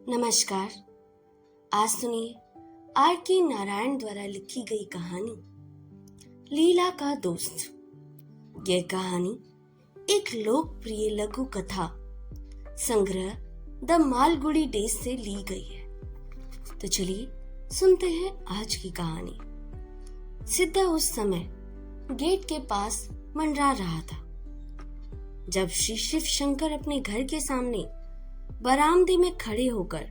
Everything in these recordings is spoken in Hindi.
नमस्कार। आज सुनिए R.K. नारायण द्वारा लिखी गई कहानी लीला का दोस्त। यह कहानी एक लोकप्रिय लघु कथा संग्रह द मालगुडी डेज से ली गई है। तो चलिए सुनते हैं आज की कहानी। सिद्धा उस समय गेट के पास मंडरा रहा था जब श्री शिव शंकर अपने घर के सामने बरामदे में खड़े होकर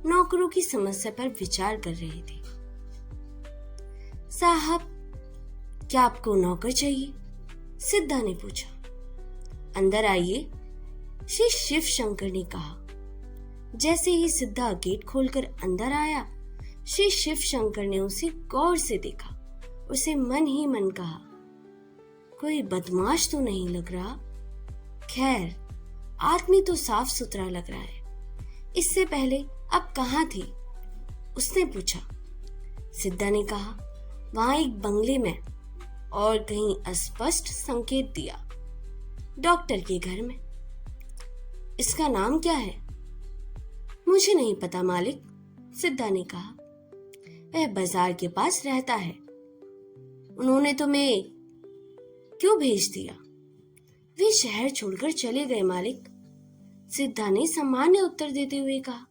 नौकरों की समस्या पर विचार कर रहे थे। साहब, क्या आपको नौकर चाहिए? सिद्धा ने पूछा। अंदर आइए, श्री शिव शंकर ने कहा। जैसे ही सिद्धा गेट खोलकर अंदर आया, श्री शिव शंकर ने उसे गौर से देखा। उसे मन ही मन कहा, कोई बदमाश तो नहीं लग रहा। खैर, आदमी तो साफ सुथरा लग रहा है। इससे पहले अब कहाँ थी? उसने पूछा। सिद्धा ने कहा, वहां एक बंगले में, और कहीं अस्पष्ट संकेत दिया, डॉक्टर के घर में। इसका नाम क्या है? मुझे नहीं पता मालिक, सिद्धा ने कहा। वह बाजार के पास रहता है। उन्होंने तुम्हें क्यों भेज दिया? वे शहर छोड़कर चले गए मालिक, सिद्धा ने सामान्य उत्तर देते हुए कहा।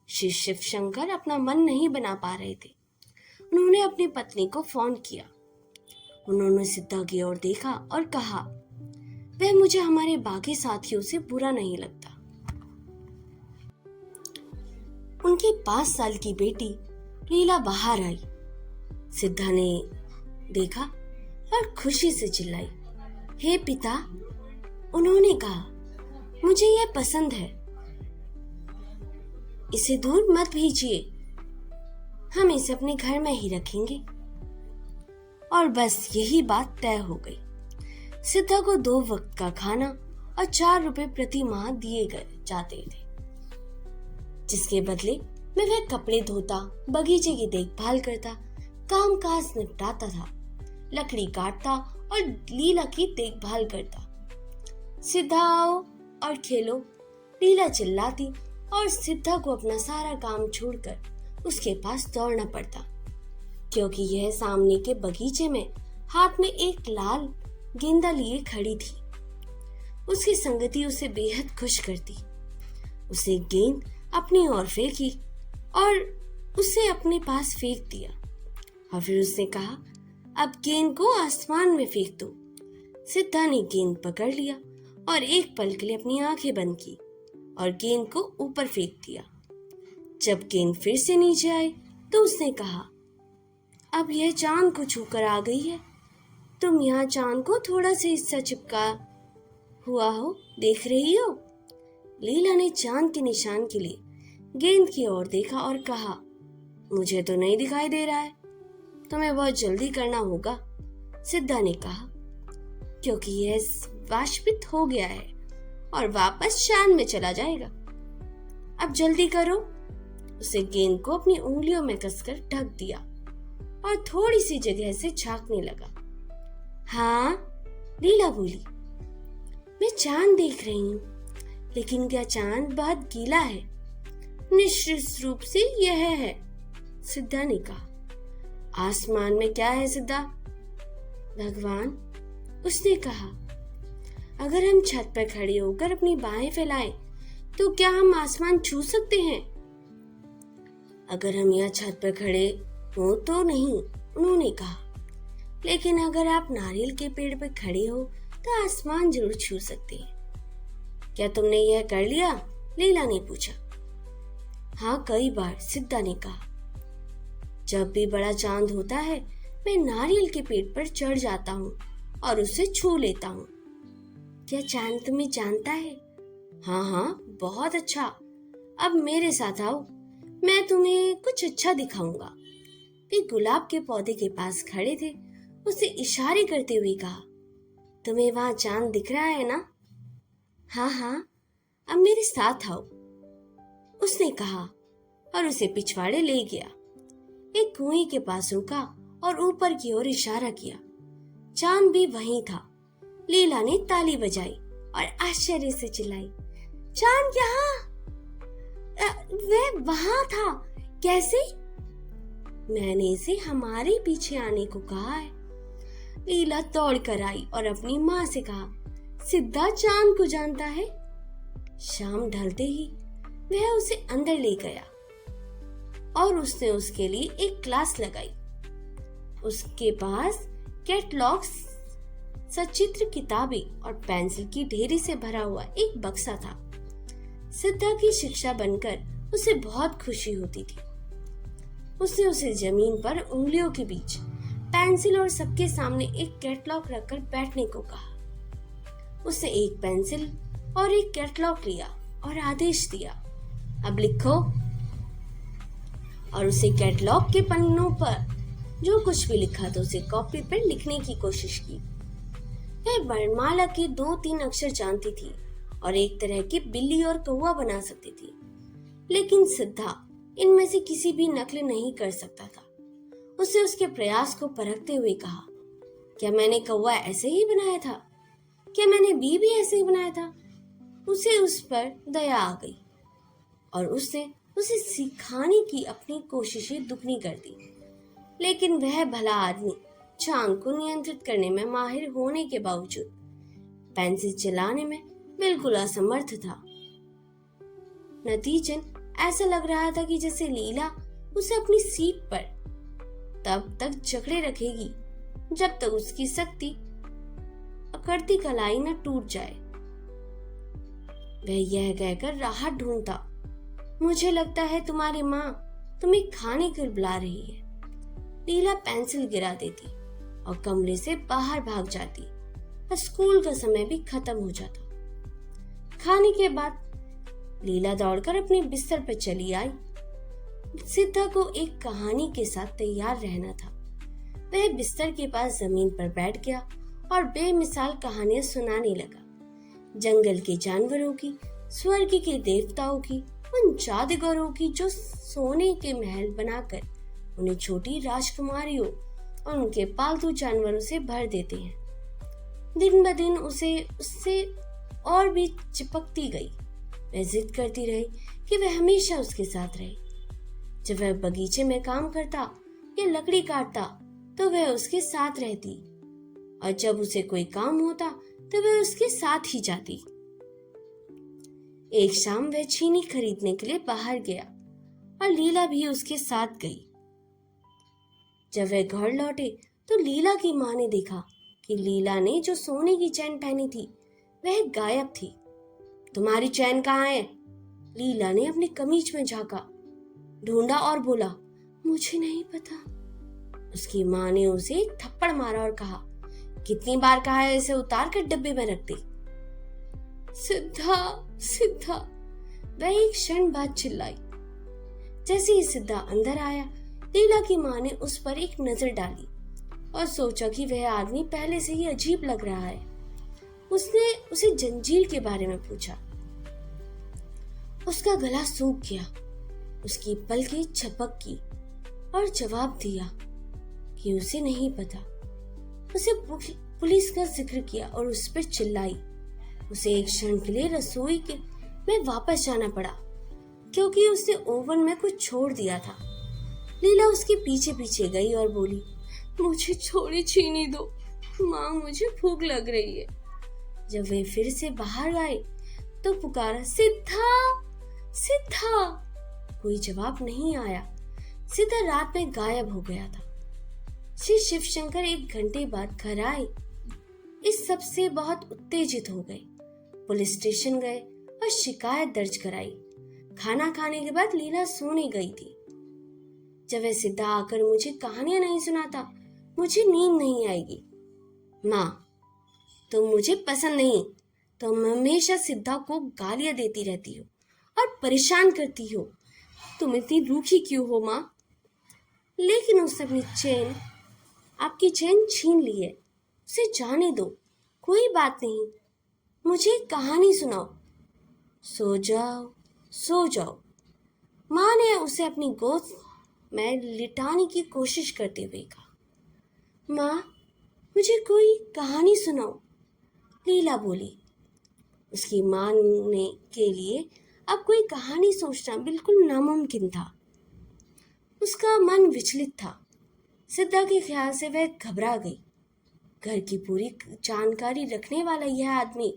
श्री शिव शंकर अपना मन नहीं बना पा रहे थे। उन्होंने अपनी पत्नी को फोन किया। उन्होंने सिद्धा की ओर देखा और कहा, वह मुझे हमारे बाकी साथियों से बुरा नहीं लगता। उनकी 5 साल की बेटी लीला बाहर आई। सिद्धा ने देखा और खुशी से चिल्लाई, हे पिता। उन्होंने कहा, मुझे यह पसंद है, इसे दूर मत भेजिए। हम इसे अपने घर में ही रखेंगे। और बस यही बात तय हो गई। सिद्धा को 2 वक्त का खाना और 4 रुपए प्रति माह दिए गए जाते थे, जिसके बदले में वह कपड़े धोता, बगीचे की देखभाल करता, काम काज निपटाता था, लकड़ी काटता और लीला की देखभाल करता। सिद्धा आओ और खेलो, लीला चिल्लाती और सिद्धा को अपना सारा काम छोड़कर उसके पास दौड़ना पड़ता, क्योंकि यह सामने के बगीचे में हाथ में एक लाल गेंदा लिए खड़ी थी। उसकी संगति उसे बेहद खुश करती। उसे गेंद अपनी ओर फेंकी और उसे अपने पास फेंक दिया, और फिर उसने कहा, अब गेंद को आसमान में फेंक दो। सिद्धा ने गेंद पकड़ लिया और एक पल के लिए अपनी आंखें बंद की और गेंद को ऊपर फेंक दिया। जब गेंद फिर से नीचे आई तो उसने कहा, अब यह चांद को छूकर आ गई है। तुम यहाँ चांद को थोड़ा सा हिस्सा चिपका हुआ हो, देख रही हो? लीला ने चांद के निशान के लिए गेंद की ओर देखा और कहा, मुझे तो नहीं दिखाई दे रहा है। तुम्हें बहुत जल्दी करना होगा, सिद्धा ने कहा, क्योंकि यह वाष्पित हो गया है और वापस चांद में चला जाएगा। अब जल्दी करो। उसे गेंद को अपनी उंगलियों में कसकर ढक दिया और थोड़ी सी जगह से झांकने लगा। हाँ, लीला बोली, मैं चांद देख रही हूँ, लेकिन क्या चांद बहुत गीला है? निश्चित रूप से यह है, सिद्धा ने कहा। आसमान में क्या है सिद्धा? भगवान, उसने कहा। अगर हम छत पर खड़े होकर अपनी बाहें फैलाएं, तो क्या हम आसमान छू सकते हैं? अगर हम यहाँ छत पर खड़े हो तो नहीं, उन्होंने कहा। लेकिन अगर आप नारियल के पेड़ पर खड़े हो तो आसमान जरूर छू सकते हैं। क्या तुमने यह कर लिया? लीला ने पूछा। हाँ, कई बार, सिद्धा ने कहा। जब भी बड़ा चांद होता है, मैं नारियल के पेड़ पर चढ़ जाता हूँ और उसे छू लेता हूँ। क्या चांद तुम्हें जानता है? हाँ हाँ, बहुत अच्छा। अब मेरे साथ आओ, मैं तुम्हें कुछ अच्छा दिखाऊंगा। वे गुलाब के पौधे के पास खड़े थे। उसे इशारे करते हुए कहा, तुम्हें वहां चांद दिख रहा है ना? हाँ हाँ, अब मेरे साथ आओ, उसने कहा और उसे पिछवाड़े ले गया। एक कुएं के पास रुका और ऊपर की ओर इशारा किया। चांद भी वहीं था। लीला ने ताली बजाई और आश्चर्य से चिल्लाई, चांद यहाँ! वह वहां था। कैसे? मैंने इसे हमारे पीछे आने को कहा है। लीला दौड़ कर आई और अपनी माँ से कहा, सिद्धा चांद को जानता है। शाम ढलते ही वह उसे अंदर ले गया और उसने उसके लिए एक क्लास लगाई। उसके पास कैटलॉग्स, सचित्र किताबें और पेंसिल की ढेरी से भरा हुआ एक बक्सा था। सिद्धा की शिक्षा बनकर उसे बहुत खुशी होती थी। उसने उसे जमीन पर उंगलियों के बीच पेंसिल और सबके सामने एक कैटलॉग रखकर बैठने को कहा। उसने एक पेंसिल और एक कैटलॉग लिया और आदेश दिया, अब लिखो। और उसे कैटलॉग के पन्नों पर जो कुछ भी लिखा था उसे कॉपी पर लिखने की कोशिश की। वह वर्णमाला के 2-3 अक्षर जानती थी और एक तरह की बिल्ली और कौवा बना सकती थी, लेकिन सिद्धा इनमें से किसी भी नकल नहीं कर सकता था। उसे उसके प्रयास को परखते हुए कहा, क्या मैंने कौवा ऐसे ही बनाया था? क्या मैंने बी भी ऐसे ही बनाया था? उसे उस पर दया आ गई और उसने उसे सिखाने की अपनी कोशिशें दुगनी कर दी। लेकिन वह भला आदमी चांद को नियंत्रित करने में माहिर होने के बावजूद पेंसिल चलाने में बिल्कुल असमर्थ था। नतीजन ऐसा लग रहा था कि जैसे लीला उसे अपनी सीट पर तब तक जकड़े रखेगी जब तक उसकी शक्ति अकड़ती कलाई न टूट जाए। वह यह कहकर राहत ढूंढता, मुझे लगता है तुम्हारी माँ तुम्हें खाने के लिए बुला रही है। लीला पेंसिल गिरा देती और कमरे से बाहर भाग जाती और स्कूल का समय भी खत्म हो जाता। खाने के बाद लीला दौड़कर अपने बिस्तर पर चली आई। सिद्धा को एक कहानी के साथ तैयार रहना था। वह बिस्तर के पास जमीन पर बैठ गया और बेमिसाल कहानियां सुनाने लगा। जंगल के जानवरों की, स्वर्ग के देवताओं की, उन जादूगरों की जो सोने के महल बनाकर उन्हें छोटी राजकुमारियों और उनके पालतू जानवरों से भर देते हैं। दिन ब दिन उसे उससे और भी चिपकती गई। वह जिद करती रही कि वह हमेशा उसके साथ रहे। जब वह बगीचे में काम करता या लकड़ी काटता तो वह उसके साथ रहती, और जब उसे कोई काम होता तो वह उसके साथ ही जाती। एक शाम वह चीनी खरीदने के लिए बाहर गया और लीला भी उसके साथ गई। जब वह घर लौटे तो लीला की माँ ने देखा कि लीला ने जो सोने की चैन पहनी थी वह गायब थी। तुम्हारी चैन कहाँ है? लीला ने अपनी कमीज में झांका, ढूंढा और बोला, मुझे नहीं पता। उसकी माँ ने उसे एक थप्पड़ मारा और कहा, कितनी बार कहा है इसे उतार कर डब्बे में रख दे। सिद्धा, सिद्धा, वह एक क्षण बाद चिल्लाई। जैसे ही सिद्धा अंदर आया, लीला की माँ ने उस पर एक नजर डाली और सोचा कि वह आदमी पहले से ही अजीब लग रहा है। उसने उसे जंजीर के बारे में पूछा। उसका गला सूख गया, उसकी पलकें झपक की और जवाब दिया कि उसे नहीं पता। उसे पुलिस का जिक्र किया और उस पर चिल्लाई। उसे एक क्षण के लिए रसोई में वापस जाना पड़ा क्योंकि उसने ओवन में कुछ छोड़ दिया था। लीला उसके पीछे पीछे गई और बोली, मुझे थोड़ी चीनी दो माँ, मुझे भूख लग रही है। जब वे फिर से बाहर आए तो पुकारा, सिद्धा, सिद्धा। कोई जवाब नहीं आया। सिद्धा रात में गायब हो गया था। श्री शिवशंकर 1 घंटे बाद घर आए। इस सब से बहुत उत्तेजित हो गए। पुलिस स्टेशन गए और शिकायत दर्ज कराई। खाना खाने के बाद लीला सोने गई थी। जब वह सिद्धा आकर मुझे कहानियां नहीं सुनाता, मुझे नींद नहीं आएगी। माँ, तुम मुझे पसंद नहीं। तुम हमेशा सिद्धा को गालियां देती रहती हो और परेशान करती हो। तुम इतनी रूखी क्यों हो माँ? लेकिन उसने अपनी आपकी चैन छीन ली है। उसे जाने दो, कोई बात नहीं। मुझे एक कहानी सुनाओ। सो जाओ, सो जाओ। माँ ने उसे अपनी गोद में लिटाने की कोशिश करते हुए कहा। माँ, मुझे कोई कहानी सुनाओ, लीला बोली। उसकी माँ ने के लिए अब कोई कहानी सोचना बिल्कुल नामुमकिन था। उसका मन विचलित था। सिद्धा के ख्याल से वह घबरा गई। घर की पूरी जानकारी रखने वाला यह आदमी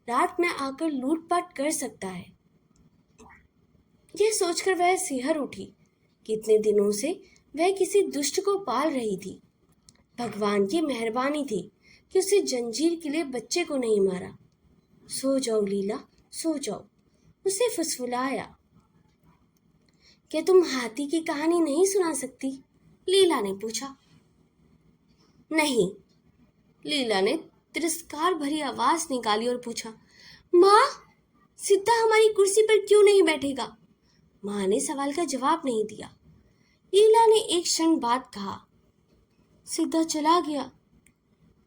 रात में आकर लूटपाट कर सकता है। यह सोचकर वह सिहर उठी कि इतने दिनों से वह किसी दुष्ट को पाल रही थी। भगवान की मेहरबानी थी कि उसे जंजीर के लिए बच्चे को नहीं मारा। सो जाओ लीला, सो जाओ, उसे फुसफुलाया। क्या तुम हाथी की कहानी नहीं सुना सकती? लीला ने पूछा। नहीं, लीला ने तिरस्कार भरी आवाज निकाली और पूछा। माँ, सिद्धा हमारी कुर्सी पर क्यों नहीं बैठेगा? माँ ने सवाल का जवाब नहीं दिया। लीला ने एक क्षण बाद कहा, सिद्धा चला गया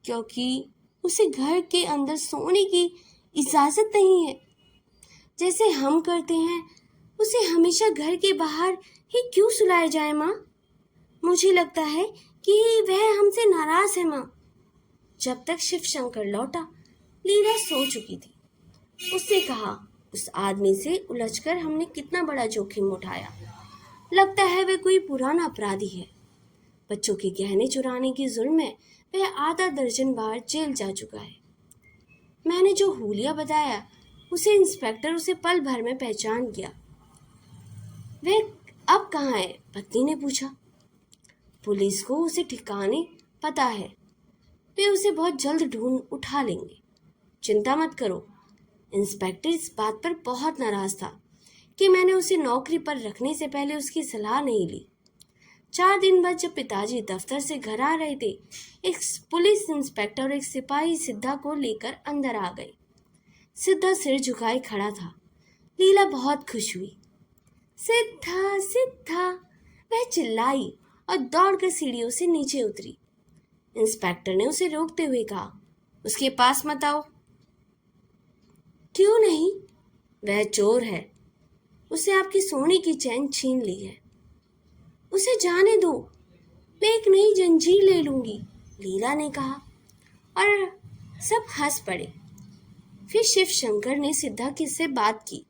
क्योंकि उसे घर के अंदर सोने की इजाजत नहीं है। जैसे हम करते हैं उसे हमेशा घर के बाहर ही क्यों सुलाया जाए माँ? मुझे लगता है कि वह हमसे नाराज है माँ। जब तक शिव शंकर लौटा, लीला सो चुकी थी। उससे कहा, उस आदमी से उलझकर हमने कितना बड़ा जोखिम उठाया। लगता है वह कोई पुराना अपराधी है। बच्चों के गहने चुराने की जुर्म में वह आधा दर्जन बार जेल जा चुका है। मैंने जो हुलिया बताया इंस्पेक्टर उसे पल भर में पहचान गया। वह अब कहाँ है? पत्नी ने पूछा। पुलिस को उसे ठिकाने पता है। वे उसे बहुत जल्द ढूंढ उठा लेंगे। चिंता मत करो। इंस्पेक्टर इस बात पर बहुत नाराज था कि मैंने उसे नौकरी पर रखने से पहले उसकी सलाह नहीं ली। 4 दिन बाद जब पिताजी दफ्तर से घर आ रहे थे, एक पुलिस इंस्पेक्टर और एक सिपाही सिद्धा को लेकर अंदर आ गए। सिद्धा सिर झुकाए खड़ा था। लीला बहुत खुश हुई। सिद्धा, सिद्धा, वह चिल्लाई और दौड़कर सीढ़ियों से नीचे उतरी। इंस्पेक्टर ने उसे रोकते हुए कहा, उसके पास मत आओ। क्यों नहीं? वह चोर है। उसे आपकी सोने की चैन छीन ली है। उसे जाने दो, मैं एक नई जंजीर ले लूंगी, लीला ने कहा और सब हंस पड़े। फिर शिव शंकर ने सिद्धा से बात की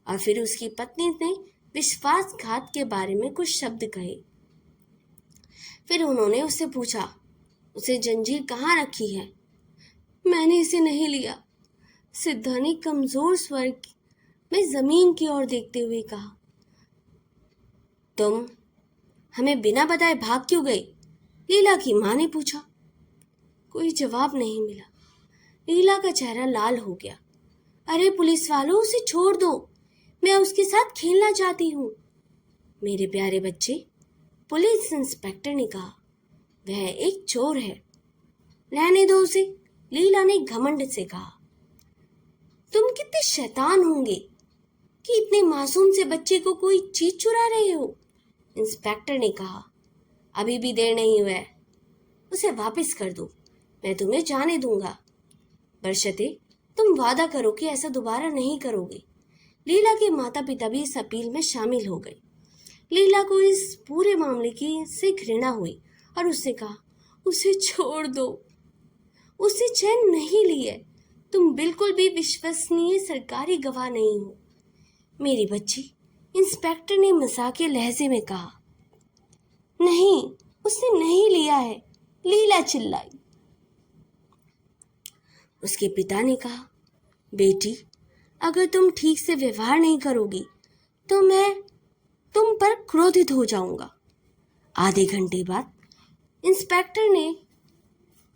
और फिर उसकी पत्नी ने विश्वासघात के बारे में कुछ शब्द कहे। फिर उन्होंने उससे पूछा, उसे जंजीर कहाँ रखी है? मैंने इसे नहीं लिया, सिद्धा ने कमजोर स्वर में जमीन की ओर देखते हुए कहा। तुम हमें बिना बताए भाग क्यों गई? लीला की मां ने पूछा। कोई जवाब नहीं मिला। लीला का चेहरा लाल हो गया। अरे पुलिस वालों, उसे छोड़ दो, मैं उसके साथ खेलना चाहती हूँ। मेरे प्यारे बच्चे, पुलिस इंस्पेक्टर ने कहा, वह एक चोर है, रहने दो उसे, लीला ने घमंड से कहा। तुम कितने शैतान होंगे कि इतने मासूम से बच्चे को कोई चीज चुरा रहे हो, इंस्पेक्टर ने कहा। अभी भी देर नहीं हुआ है, उसे वापस कर दो, मैं तुम्हें जाने दूंगा। बरशते तुम वादा करो कि ऐसा दोबारा नहीं करोगे। लीला के माता पिता भी इस अपील में शामिल हो गए। लीला को इस पूरे मामले की से घृणा हुई और उसने कहा, उसे छोड़ दो, उसे चैन नहीं ली है। तुम बिल्कुल भी विश्वसनीय सरकारी गवाह नहीं हो। मेरी बच्ची, इंस्पेक्टर ने मजाकिया लहजे में कहा। नहीं, उसने नहीं लिया है, लीला चिल्लाई। उसके पिता ने कहा, बेटी, अगर तुम ठीक से व्यवहार नहीं करोगी तो मैं तुम पर क्रोधित हो जाऊंगा। आधे घंटे बाद इंस्पेक्टर ने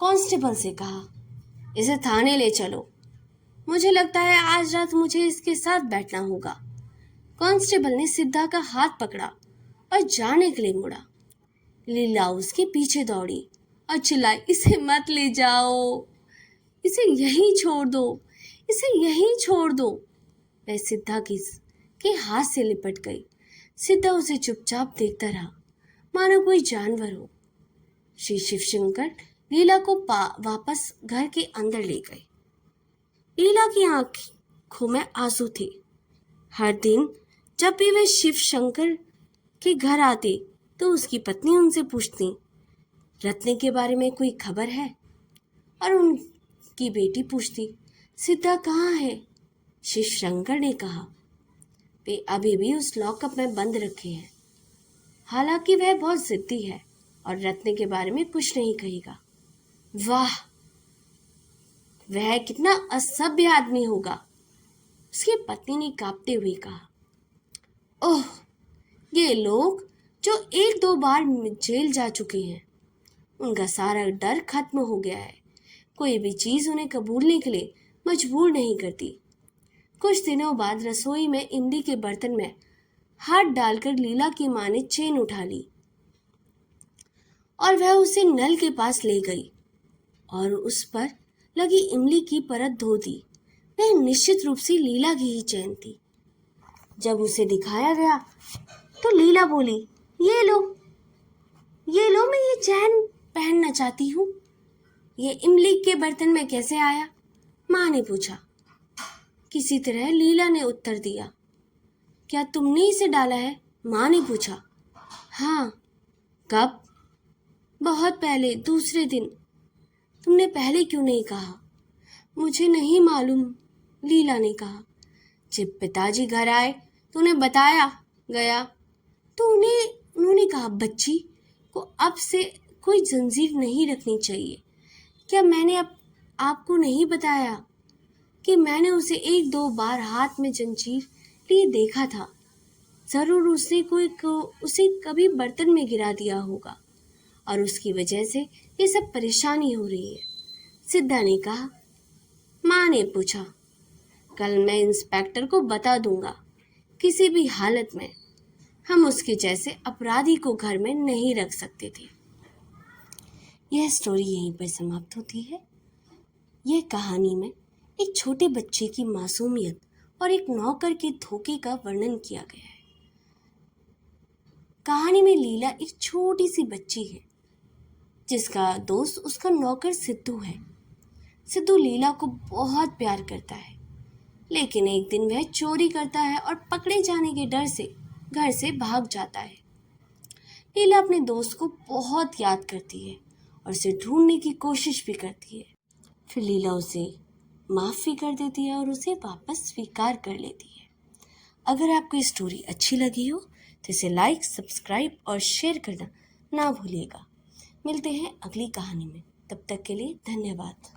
कांस्टेबल से कहा, इसे थाने ले चलो। मुझे लगता है आज रात मुझे इसके साथ बैठना होगा। कांस्टेबल ने सिद्धा का हाथ पकड़ा और जाने के लिए मुड़ा। लीला उसके पीछे दौड़ी और चिल्लाई, इसे मत ले जाओ, इसे यहीं छोड़ दो, इसे यहीं छोड़ दो। वह सिद्धा के हाथ से लिपट गई। सिद्धा उसे चुपचाप देखता रहा, मानो कोई जानवर हो। श्री शिवशंकर लीला को वापस घर के अंदर ले गए। लीला की आंखों में आंसू थे। हर दिन जब भी वे शिव शंकर के घर आते तो उसकी पत्नी उनसे पूछती, रत्ने के बारे में कोई खबर है? और उनकी बेटी पूछती, सिद्धा कहाँ है? शिव शंकर ने कहा, वे अभी भी उस लॉकअप में बंद रखे हैं। हालांकि वह बहुत जिद्दी है और रत्न के बारे में कुछ नहीं कहेगा। वाह, वह कितना असभ्य आदमी होगा, उसकी पत्नी ने कांपते हुए कहा। ओह, ये लोग जो 1-2 बार जेल जा चुके हैं, उनका सारा डर खत्म हो गया है। कोई भी चीज उन्हें कबूलने के लिए मजबूर नहीं करती। कुछ दिनों बाद रसोई में इमली के बर्तन में हाथ डालकर लीला की मां ने चेन उठा ली और वह उसे नल के पास ले गई और उस पर लगी इमली की परत धो दी। वह निश्चित रूप से लीला की ही चेन थी। जब उसे दिखाया गया तो लीला बोली, ये लो, मैं ये चैन पहनना चाहती हूँ। ये इमली के बर्तन में कैसे आया? माँ ने पूछा। किसी तरह लीला ने उत्तर दिया। क्या तुमने इसे डाला है? माँ ने पूछा। हाँ। कब? बहुत पहले, दूसरे दिन। तुमने पहले क्यों नहीं कहा? मुझे नहीं मालूम, लीला ने कहा। जब पिताजी घर आए तो उन्हें बताया गया तो उन्होंने कहा, बच्ची को अब से कोई जंजीर नहीं रखनी चाहिए। क्या मैंने आपको नहीं बताया कि मैंने उसे 1-2 बार हाथ में जंजीर लिए देखा था? जरूर उसने उसे कभी बर्तन में गिरा दिया होगा और उसकी वजह से ये सब परेशानी हो रही है, सिद्धा ने कहा। माँ ने पूछा। कल मैं इंस्पेक्टर को बता दूंगा। किसी भी हालत में हम उसके जैसे अपराधी को घर में नहीं रख सकते थे। यह स्टोरी यहीं पर समाप्त होती है। यह कहानी में एक छोटे बच्चे की मासूमियत और एक नौकर के धोखे का वर्णन किया गया है। कहानी में लीला एक छोटी सी बच्ची है जिसका दोस्त उसका नौकर सिद्धू है। सिद्धू लीला को बहुत प्यार करता है, लेकिन एक दिन वह चोरी करता है और पकड़े जाने के डर से घर से भाग जाता है। लीला अपने दोस्त को बहुत याद करती है और उसे ढूंढने की कोशिश भी करती है। फिर लीला उसे माफ़ भी कर देती है और उसे वापस स्वीकार कर लेती है। अगर आपको ये स्टोरी अच्छी लगी हो तो इसे लाइक, सब्सक्राइब और शेयर करना ना भूलिएगा। मिलते हैं अगली कहानी में। तब तक के लिए धन्यवाद।